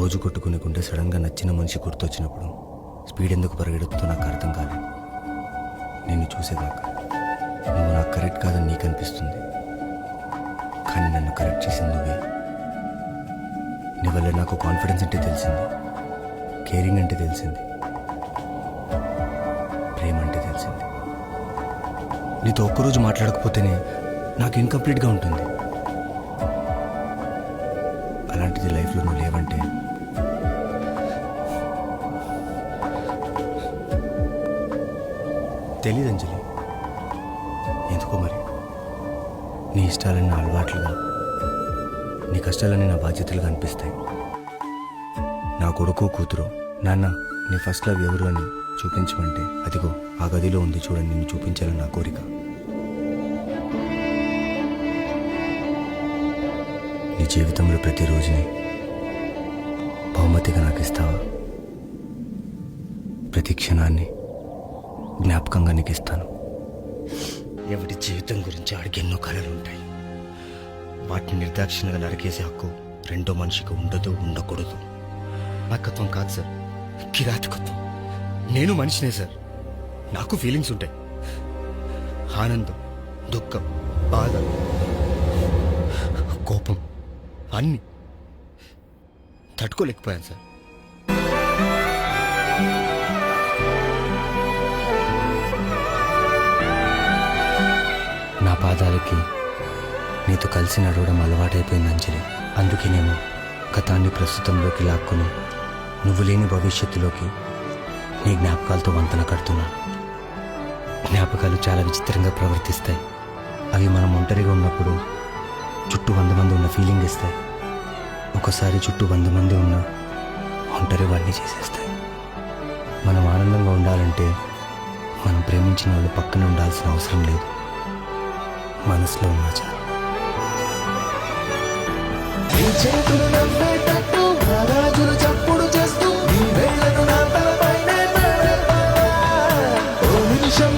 రోజు కొట్టుకునే గుండె సడన్గా నచ్చిన మనిషి గుర్తొచ్చినప్పుడు స్పీడ్ ఎందుకు పరిగెడుతుందో నాకు అర్థం కాలేదు. నిన్ను చూసేదాకా నువ్వు నాకు కరెక్ట్ కాదని నీకు అనిపిస్తుంది, కానీ నన్ను కరెక్ట్ చేసింది నువ్వే. నీ వల్ల నాకు కాన్ఫిడెన్స్ అంటే తెలిసింది, కేరింగ్ అంటే తెలిసింది, ప్రేమ అంటే తెలిసింది. నీతో ఒక్కరోజు మాట్లాడకపోతేనే నాకు ఇన్కంప్లీట్గా ఉంటుంది. అలాంటిది లైఫ్లో నువ్వు లేవంటే తెలీదు అంజలి, ఎందుకో మరి నీ ఇష్టాలన్నీ నా అలవాట్లుగా, నీ కష్టాలన్నీ నా బాధ్యతలుగా అనిపిస్తాయి. నా కొడుకు కూతురు నాన్న నీ ఫస్ట్ లవ్ ఎవరు అని చూపించమంటే అదిగో ఆ గదిలో ఉంది చూడండి, నిన్ను చూపించాలని నా కోరిక. నీ జీవితంలో ప్రతిరోజుని బహుమతిగా నాకు ఇస్తావా? ప్రతి క్షణాన్ని జ్ఞాపకంగా నీకు ఇస్తాను. ఎవరి జీవితం గురించి ఆడికి ఎన్నో కళలు ఉంటాయి, వాటిని నిర్దాక్షిణ్యంగా నరికేసే హక్కు రెండో మనిషికి ఉండదు, ఉండకూడదు. నాకత్వం కాదు సార్, కిరాతకత్వం. నేను మనిషినే సార్, నాకు ఫీలింగ్స్ ఉంటాయి. ఆనందం, దుఃఖం, బాధ, కోపం అన్నీ తట్టుకోలేకపోయాను సార్. నా పాదాలకి నీతో కలిసి నడవడం అలవాటైపోయింది అంజలి. అందుకేనేమో గతాన్ని ప్రస్తుతంలోకి లాక్కుని నువ్వు లేని భవిష్యత్తులోకి నీ జ్ఞాపకాలతో వంతన కడుతున్నాను. జ్ఞాపకాలు చాలా విచిత్రంగా ప్రవర్తిస్తాయి. అవి మనం ఒంటరిగా ఉన్నప్పుడు చుట్టూ 100 మంది ఉన్న ఫీలింగ్ ఇస్తాయి. ఒకసారి చుట్టూ 100 మంది ఉన్న ఒంటరి వాడిని చేసేస్తాయి. మనం ఆనందంగా ఉండాలంటే మనం ప్రేమించిన వాళ్ళు పక్కన ఉండాల్సిన అవసరం లేదు, మనసులో ఉన్నా చాలు. చేతులు నవ్వేటట్టు రాజులు చప్పుడు చేస్తూ నీ వేళ్లను నా తలపైనే ఓ నిమిషం